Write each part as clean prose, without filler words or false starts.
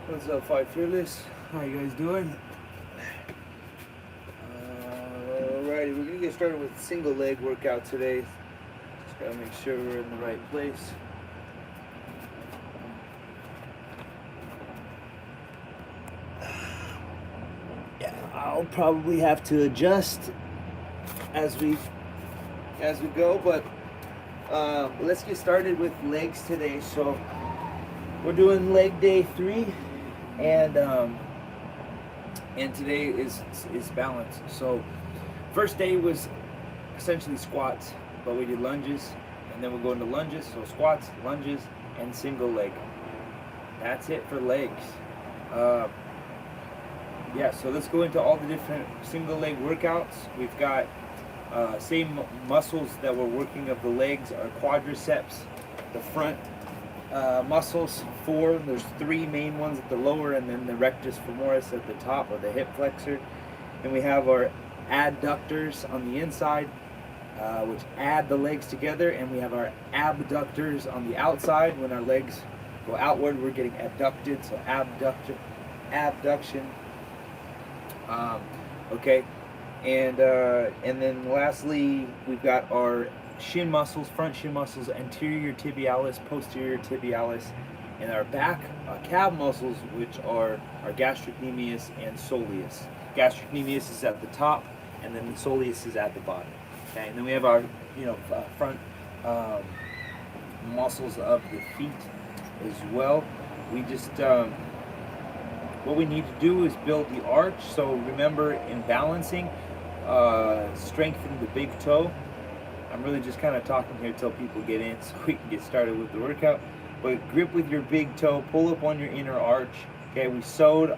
What's up, Fight Fearless? How you guys doing? Alrighty, we're gonna get started with single leg workout today. Just gotta make sure we're in the right place. Yeah, I'll probably have to adjust as we go, but let's get started with legs today. So we're doing leg day 3, and today is balance. So first day was essentially squats, but we did lunges, and then we'll go into lunges. So squats, lunges, and single leg. That's it for legs. Yeah, so let's go into all the different single leg workouts. We've got same muscles that we're working of the legs are quadriceps, the front muscles, 4. There's 3 main ones at the lower, and then the rectus femoris at the top, or the hip flexor. And we have our adductors on the inside, which add the legs together, and we have our abductors on the outside. When our legs go outward, we're getting abducted, so abduction. Okay, and then lastly, we've got our shin muscles, front shin muscles, anterior tibialis, posterior tibialis, and our back calf muscles, which are our gastrocnemius and soleus. Gastrocnemius is at the top, and then the soleus is at the bottom. Okay, and then we have our front muscles of the feet as well. We just what we need to do is build the arch. So remember, in balancing, strengthen the big toe. I'm really just kind of talking here till people get in so we can get started with the workout. But grip with your big toe, pull up on your inner arch. Okay, we sewed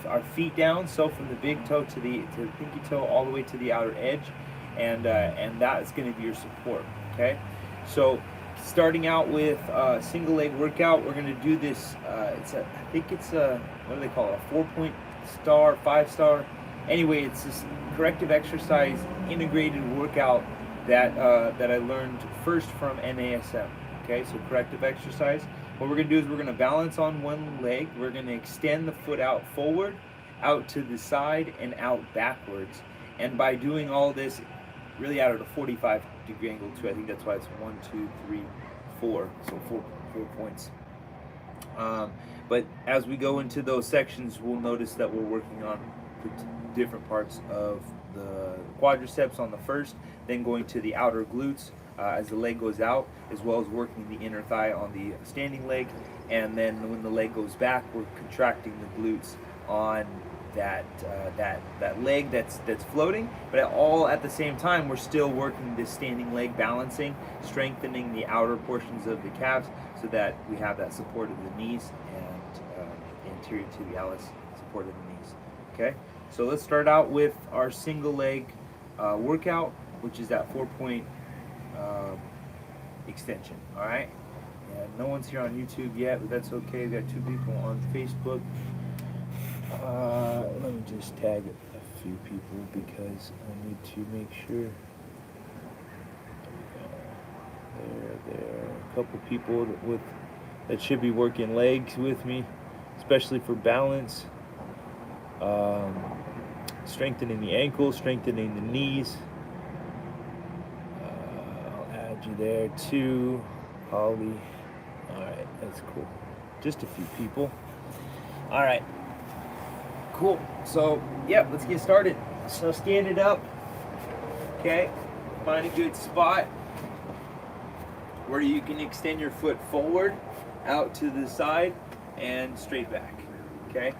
our feet down, so from the big toe to the pinky toe all the way to the outer edge, and that is going to be your support. Okay, so starting out with single leg workout, we're going to do this. I think it's a, what do they call it? A 4-point star, 5-star. Anyway, it's this corrective exercise integrated workout that I learned first from NASM. Okay, so corrective exercise. What we're going to do is we're going to balance on one leg. We're going to extend the foot out forward, out to the side, and out backwards. And by doing all this, really out at a 45-degree angle too. I think that's why it's 1, 2, 3, 4. So four points. But as we go into those sections, we'll notice that we're working on different parts of the quadriceps on the first, then going to the outer glutes as the leg goes out, as well as working the inner thigh on the standing leg. And then when the leg goes back, we're contracting the glutes on that leg that's floating, but all at the same time we're still working this standing leg, balancing, strengthening the outer portions of the calves so that we have that support of the knees and anterior tibialis support of the knees. Okay, so let's start out with our single leg workout, which is that 4-point extension. All right, and no one's here on YouTube yet, but that's okay. We've got 2 people on Facebook. Let me just tag a few people because I need to make sure. There are a couple people that should be working legs with me, especially for balance, strengthening the ankles, strengthening the knees. I'll add you there too, Holly. All right, that's cool. Just a few people. All right. Cool. So, yeah, let's get started. So stand it up. Okay. Find a good spot where you can extend your foot forward, out to the side, and straight back. Okay.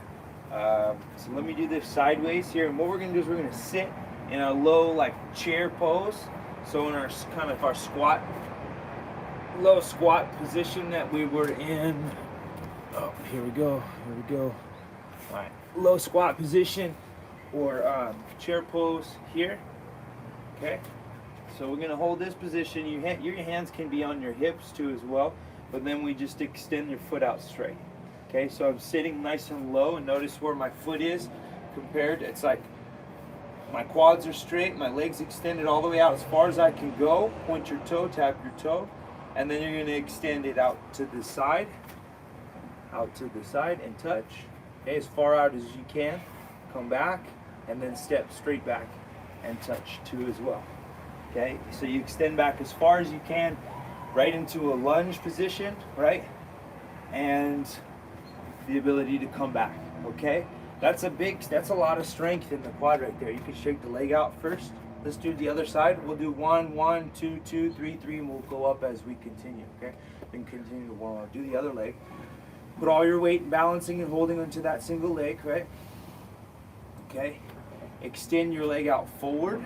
So let me do this sideways here. And what we're going to do is we're going to sit in a low, like, chair pose. So in our kind of our squat, low squat position that we were in. Oh, here we go. Here we go. All right. Low squat position or chair pose here. Okay, so we're going to hold this position. Your hands can be on your hips too as well, but then we just extend your foot out straight. Okay, so I'm sitting nice and low, and notice where my foot is compared. It's like my quads are straight, my legs extended all the way out as far as I can go. Point your toe, tap your toe, and then you're going to extend it out to the side, and touch. Okay, as far out as you can. Come back, and then step straight back and touch 2 as well. Okay, so you extend back as far as you can, right into a lunge position, right? And the ability to come back, okay? That's a lot of strength in the quad right there. You can shake the leg out first. Let's do the other side. We'll do 1, 1, 2, 2, 3, 3, and we'll go up as we continue, okay? Then continue to warm up. Do the other leg. Put all your weight balancing and holding onto that single leg, right? Okay. Extend your leg out forward.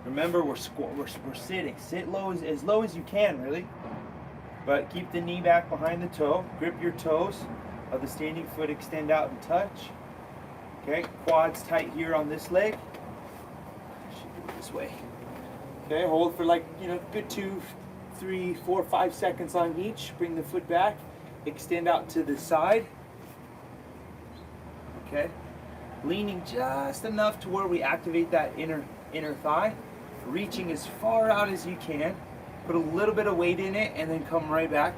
Remember, we're sitting. Sit low as you can, really. But keep the knee back behind the toe. Grip your toes of the standing foot. Extend out and touch. Okay. Quads tight here on this leg. Should do it this way. Okay. Hold for like good 2, 3, 4, 5 seconds on each. Bring the foot back. Extend out to the side. Okay. Leaning just enough to where we activate that inner thigh. Reaching as far out as you can. Put a little bit of weight in it and then come right back.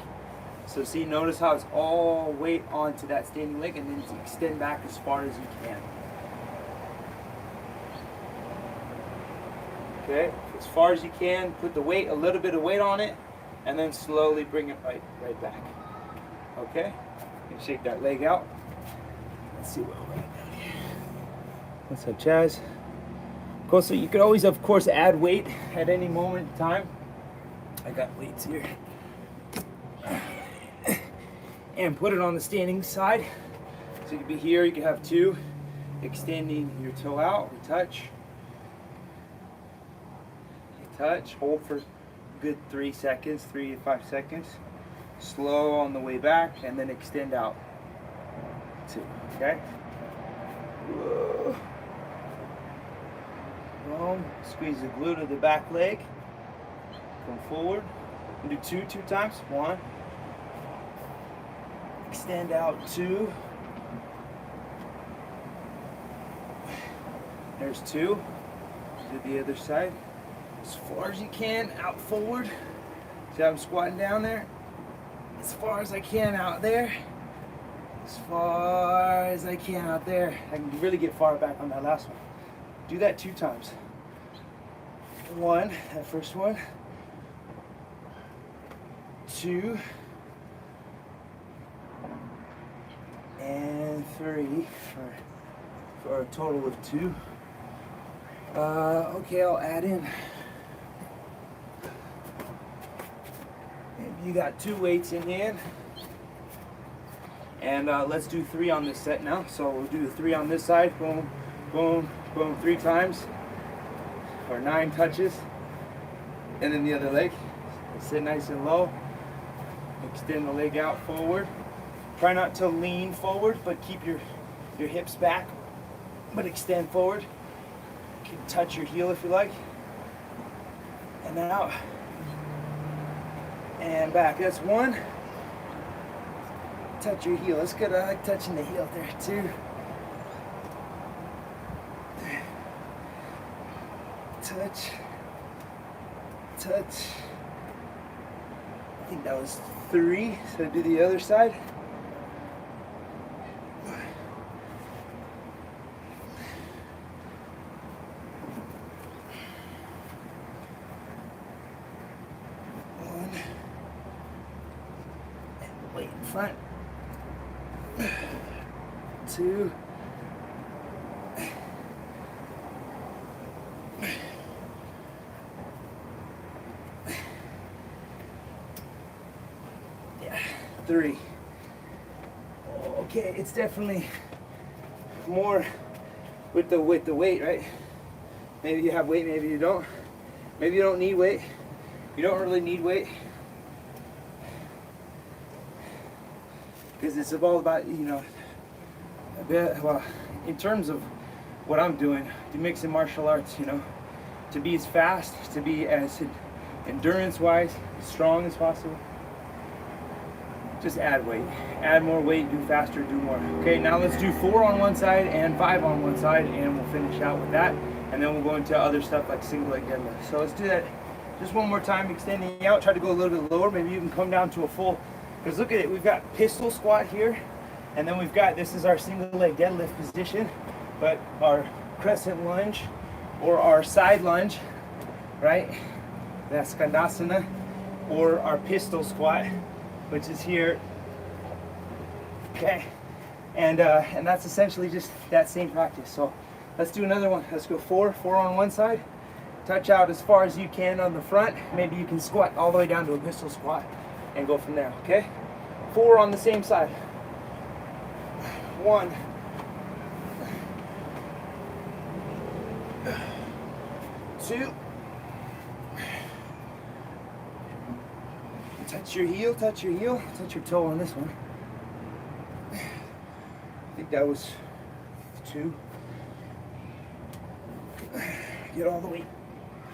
So see, notice how it's all weight onto that standing leg, and then extend back as far as you can. Okay, as far as you can, put the weight, a little bit of weight on it, and then slowly bring it right back. Okay, and shake that leg out. Let's see what we're down here. What's up, Chaz? Cool. So you could always, of course, add weight at any moment in time. I got weights here. And put it on the standing side. So you could be here, you could have 2. Extending your toe out, we touch. You touch, hold for a good 3 seconds, 3 to 5 seconds. Slow on the way back, and then extend out. 2, okay? Whoa. Squeeze the glute of the back leg. Come forward. Do 2 times. 1. Extend out 2. There's 2. Do the other side. As far as you can, out forward. See how I'm squatting down there? As far as I can out there. As far as I can out there. I can really get far back on that last one. Do that 2 times. 1, that first one. 2. And 3 for a total of 2. Okay, I'll add in. Maybe you got 2 weights in hand. And let's do 3 on this set now. So we'll do 3 on this side. Boom, boom, boom, 3 times. Or 9 touches. And then the other leg. Sit nice and low. Extend the leg out forward. Try not to lean forward, but keep your hips back. But extend forward. You can touch your heel if you like. And then out. And back. That's 1. Touch your heel. Let's get touching the heel there. 2. Touch. Touch. I think that was 3. So do the other side. Weight in front. 2. Yeah, 3. Okay, it's definitely more with the weight, right? Maybe you have weight, maybe you don't. Maybe you don't need weight. You don't really need weight. Because it's all about, a bit, well, in terms of what I'm doing, to mix in martial arts, to be as fast, to be as endurance-wise, as strong as possible. Just add weight. Add more weight, do faster, do more. Okay, now let's do 4 on one side and 5 on one side, and we'll finish out with that. And then we'll go into other stuff like single leg deadlift. So let's do that just one more time, extending out. Try to go a little bit lower. Maybe you can come down to a full, because look at it, we've got pistol squat here, And then we've got, this is our single leg deadlift position, but our crescent lunge or our side lunge, right? That's Skandasana, or our pistol squat, which is here. Okay, and that's essentially just that same practice. So let's do another one. Let's go four on one side. Touch out as far as you can on the front. Maybe you can squat all the way down to a pistol squat and go from there, okay? 4 on the same side. 1. 2. Touch your heel, touch your heel, touch your toe on this one. I think that was 2. Get all the way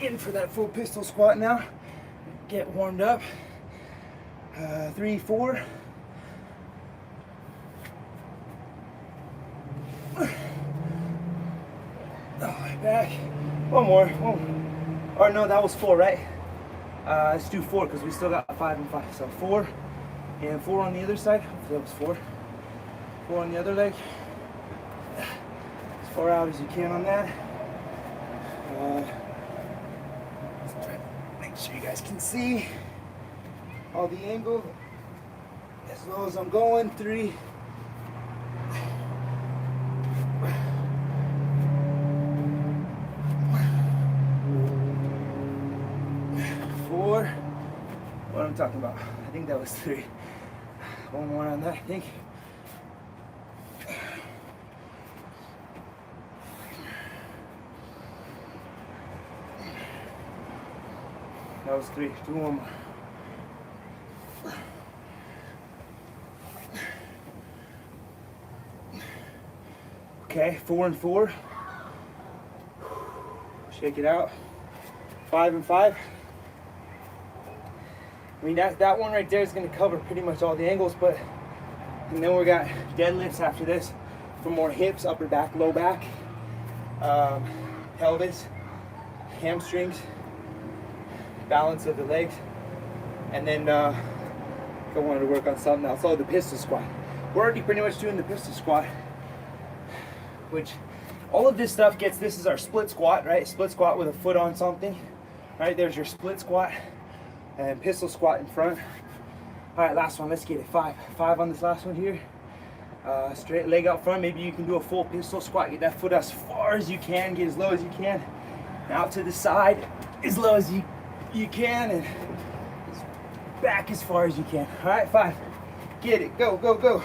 in for that full pistol squat now. Get warmed up. 3, 4. Back. One more. Or no, that was 4, right? Let's do 4 because we still got 5 and 5. So 4 and 4 on the other side. That was 4. 4 on the other leg. As far out as you can on that. Let's try to make sure you guys can see all the angle. As low as I'm going. 3. 4. What am I talking about? I think that was 3. One more on that, I think. That was 3. Do one more. Okay, 4 and 4. Shake it out. 5 and 5. I mean, that one right there is going to cover pretty much all the angles, but, and then we got deadlifts after this for more hips, upper back, low back, pelvis, hamstrings, balance of the legs, and then I wanted to work on something else. Oh, the pistol squat. We're already pretty much doing the pistol squat, which all of this stuff gets, this is our split squat, right? Split squat with a foot on something, right? There's your split squat. And pistol squat in front. All right, last one, let's get it. 5 on this last one here. Straight leg out front. Maybe you can do a full pistol squat. Get that foot as far as you can, get as low as you can. Out to the side, as low as you can, and back as far as you can. All right, 5. Get it, go, go, go.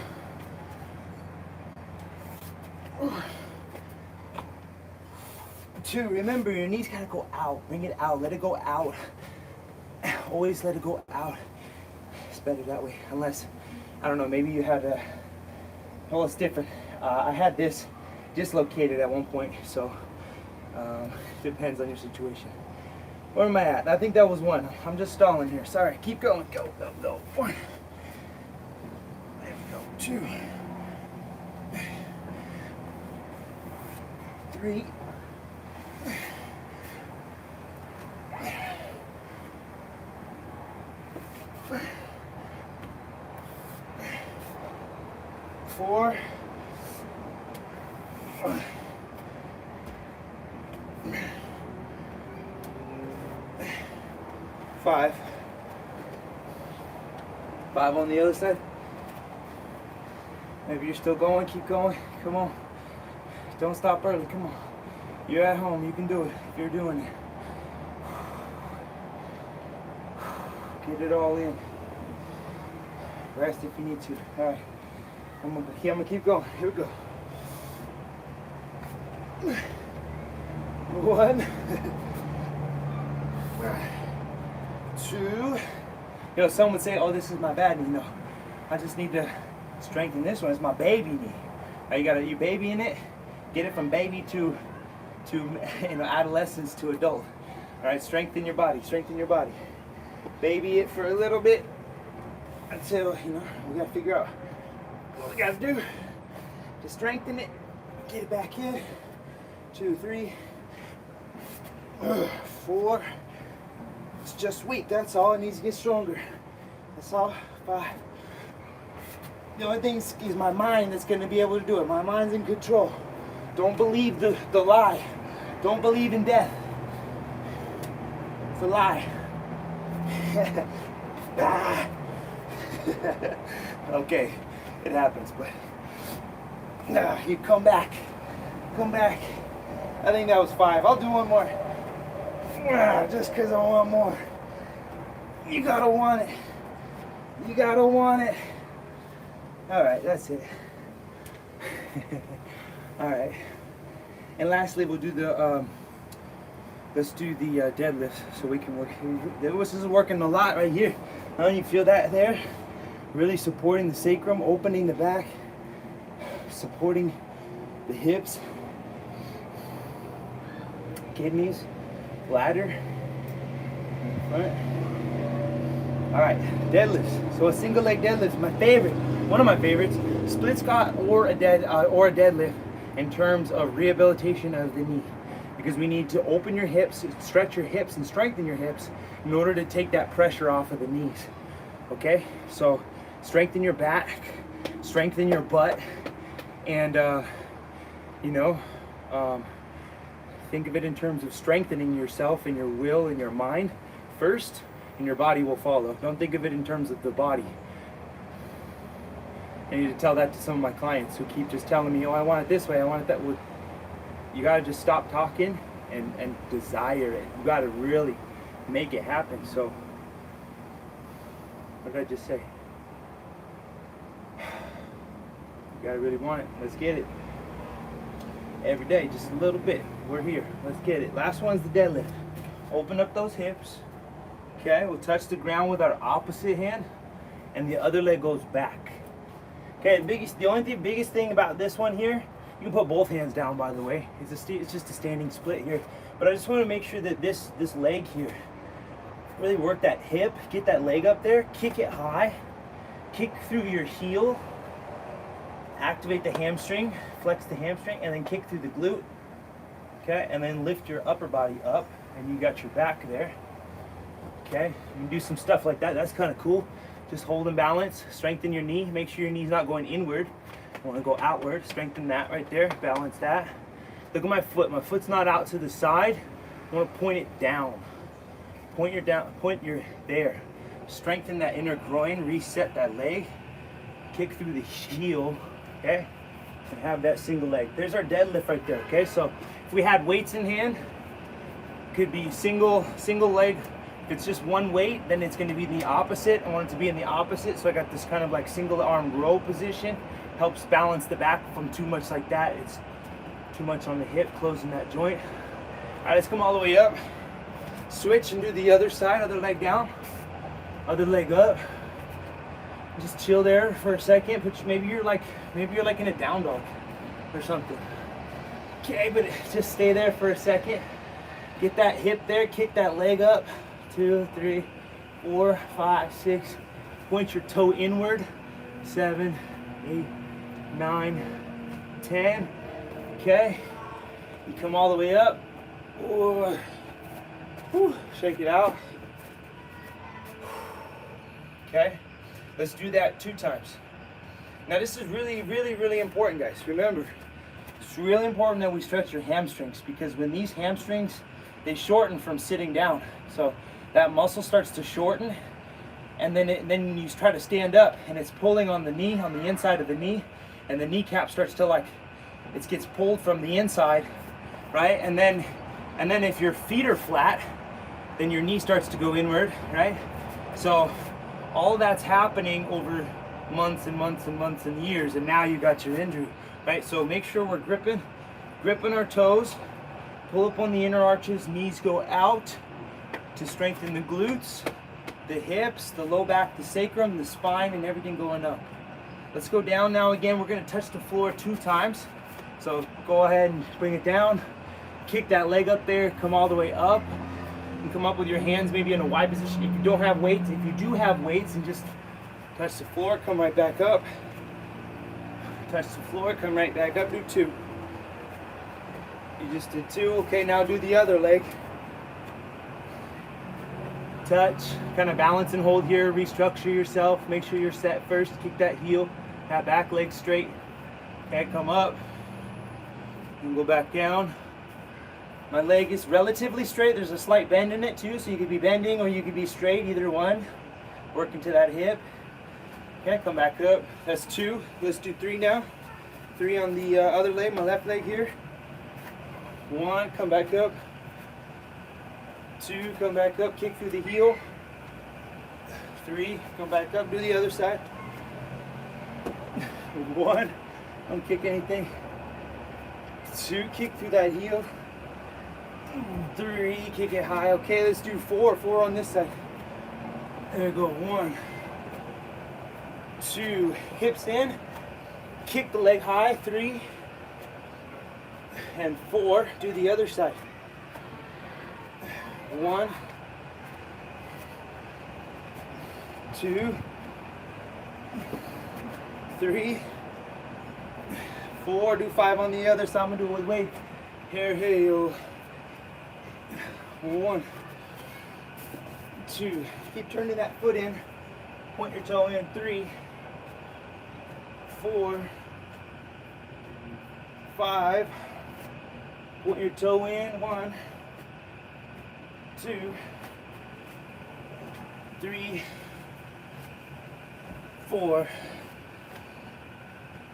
2, remember your knees gotta go out. Bring it out, let it go out. Always let it go out. It's better that way, unless, I don't know, maybe you had a, well, it's different. I had this dislocated at one point, so depends on your situation. Where am I at? I think that was 1. I'm just stalling here. Sorry, keep going. Go, go, go. 1. There we go. 2. 3. 4. 5. 5 on the other side. Maybe you're still going, keep going. Come on. Don't stop early, come on. You're at home, you can do it if you're doing it. Get it all in. Rest if you need to. All right. I'm gonna keep going. Here we go. 1. 2. You know, some would say, oh, this is my bad knee. No, I just need to strengthen this one. It's my baby knee. Now you babying it. Get it from baby to adolescence to adult. All right, strengthen your body. Strengthen your body. Baby it for a little bit until, we gotta figure out what we gotta do to strengthen it. Get it back in. 2, 3, 4. It's just weak, that's all. It needs to get stronger. That's all. 5. The only thing is my mind that's going to be able to do it. My mind's in control. Don't believe the lie. Don't believe in death. It's a lie. Okay, it happens, but you come back. Come back. I think that was 5. I'll do one more. Just because I want more. You gotta want it. You gotta want it. All right, that's it. All right. And lastly, we'll do the let's do the deadlift so we can work. This is working a lot right here. I don't you feel that there? Really supporting the sacrum, opening the back, supporting the hips, kidneys, bladder, in front. All right, deadlifts. So a single leg deadlift is my favorite, one of my favorites. Split squat or a deadlift in terms of rehabilitation of the knee, because we need to open your hips, stretch your hips, and strengthen your hips in order to take that pressure off of the knees. Okay, so strengthen your back, strengthen your butt, and think of it in terms of strengthening yourself and your will and your mind first, and your body will follow. Don't think of it in terms of the body. I need to tell that to some of my clients who keep just telling me, oh, I want it this way, I want it that way. You gotta just stop talking and desire it. You gotta really make it happen. So, what did I just say? You gotta really want it. Let's get it. Every day, just a little bit. We're here. Let's get it. Last one's the deadlift. Open up those hips. Okay, we'll touch the ground with our opposite hand, and the other leg goes back. Okay, the biggest thing about this one here, you can put both hands down, by the way. It's just a standing split here. But I just want to make sure that this leg here, really work that hip, get that leg up there, kick it high, kick through your heel, activate the hamstring, flex the hamstring, and then kick through the glute. Okay, and then lift your upper body up, and you got your back there. Okay, you can do some stuff like that. That's kind of cool. Just hold and balance, strengthen your knee. Make sure your knee's not going inward. You want to go outward. Strengthen that right there. Balance that. Look at my foot. My foot's not out to the side. I want to point it down. Point your there. Strengthen that inner groin. Reset that leg. Kick through the heel. Okay, and have that single leg. There's our deadlift right there. Okay, so if we had weights in hand, could be single leg. If it's just one weight, then it's going to be the opposite. I want it to be in the opposite, so I got this kind of like single arm row position. Helps balance the back from too much like that. It's too much on the hip, closing that joint. All right, let's come all the way up. Switch and do the other side, other leg down, other leg up. Just chill there for a second. Maybe you're like in a down dog or something. Okay, but just stay there for a second. Get that hip there, kick that leg up. 2, 3, 4, 5, 6. Point your toe inward. 7, 8, 9, 10. Okay. You come all the way up. Ooh. Whew. Shake it out. Okay. Let's do that 2 times. Now this is really, really, really important, guys. Remember, it's really important that we stretch your hamstrings, because when these hamstrings, they shorten from sitting down. So that muscle starts to shorten, and then you try to stand up, and it's pulling on the knee, on the inside of the knee, and the kneecap starts to it gets pulled from the inside, right? And then if your feet are flat, then your knee starts to go inward, right? So all that's happening over months and months and months and years, and now you got your injury, right? So make sure we're gripping our toes, pull up on the inner arches, knees go out to strengthen the glutes, the hips, the low back, the sacrum, the spine, and everything going up. Let's go down now again. We're going to touch the floor 2 times. So go ahead and bring it down, kick that leg up there, come all the way up, and come up with your hands maybe in a wide position. If you don't have weights, if you do have weights, and just touch the floor, come right back up. Touch the floor, come right back up, do 2. You just did 2. Okay, now do the other leg. Touch, kind of balance and hold here, restructure yourself, make sure you're set first, kick that heel, That back leg straight. Okay, come up and go back down. My leg is relatively straight. There's a slight bend in it too, so you could be bending or you could be straight, either one. Working to that hip. Okay, come back up. That's 2. Let's do 3 now. 3 on the other leg, my left leg here. 1, come back up. 2, come back up, kick through the heel. 3, come back up, do the other side. 1, don't kick anything. 2, kick through that heel. 3, kick it high. Okay, let's do 4. 4 on this side. There we go. 1, 2, hips in. Kick the leg high. 3 and 4. Do the other side. 1, 2, 3, 4. Do 5 on the other side. I'm gonna do it with weight. Here, hey, yo. 1, 2. Keep turning that foot in. Point your toe in. 3, 4, 5. Point your toe in. 1, 2, 3, 4,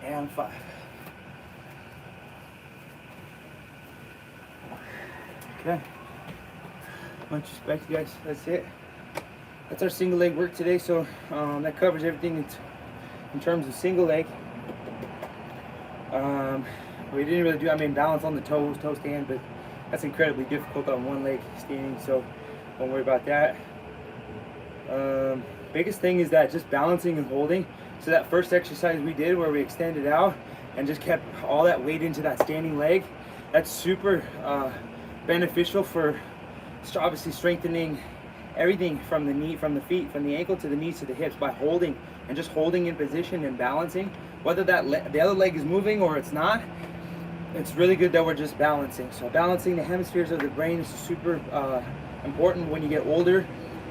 and 5. Okay. Much respect, you guys. That's it. That's our single leg work today. So that covers everything in terms of single leg. We didn't really do, balance on the toe stand, but that's incredibly difficult on one leg standing, so don't worry about that. Biggest thing is that just balancing and holding. So that first exercise we did where we extended out and just kept all that weight into that standing leg, that's super beneficial for obviously strengthening everything from the knee, from the feet, from the ankle to the knees to the hips, by holding and just holding in position and balancing. Whether the other leg is moving or it's not, it's really good that we're just balancing. So balancing the hemispheres of the brain is super important when you get older,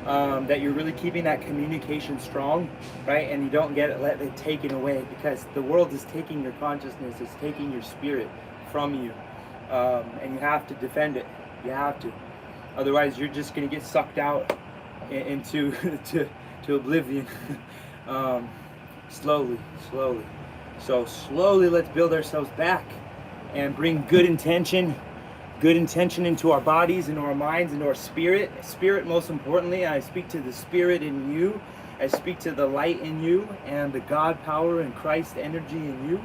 that you're really keeping that communication strong, right? And you don't let it taken away, because the world is taking your consciousness, it's taking your spirit from you, and you have to defend it. You have to. Otherwise, you're just going to get sucked out into to oblivion. Slowly. So slowly, let's build ourselves back and bring good intention into our bodies, into our minds, into our spirit. Spirit, most importantly. I speak to the spirit in you. I speak to the light in you and the God power and Christ energy in you,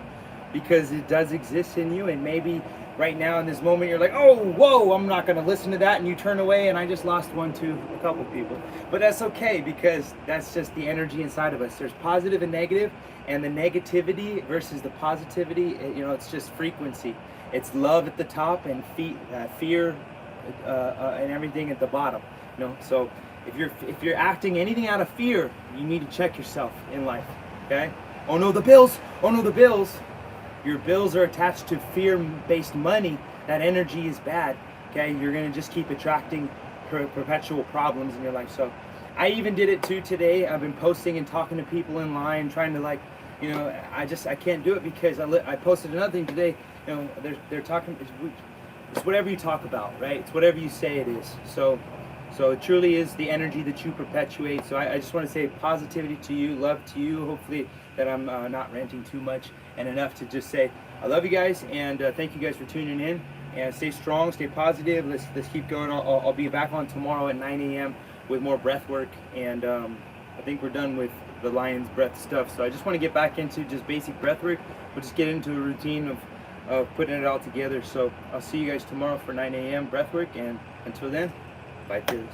because it does exist in you. And maybe right now in this moment you're like, oh, whoa, I'm not going to listen to that, and you turn away, and I just lost a couple people. But that's okay, because that's just the energy inside of us. There's positive and negative, and the negativity versus the positivity, it's just frequency. It's love at the top and fear and everything at the bottom. So if you're acting anything out of fear, you need to check yourself in life. Okay? Oh no, the bills. Your bills are attached to fear-based money. That energy is bad. Okay, you're gonna just keep attracting perpetual problems in your life. So I even did it too today. I've been posting and talking to people in line, trying to I can't do it because I posted another thing today. They're talking. It's whatever you talk about, right? It's whatever you say it is. So it truly is the energy that you perpetuate. So I just want to say positivity to you, love to you. Hopefully that I'm not ranting too much, and enough to just say I love you guys, and thank you guys for tuning in. And stay strong, stay positive. Let's keep going. I'll be back on tomorrow at 9 a.m. with more breath work, and I think we're done with the lion's breath stuff. So I just want to get back into just basic breath work. We'll just get into a routine of putting it all together. So I'll see you guys tomorrow for 9 a.m. breath work, and until then, bye, kids.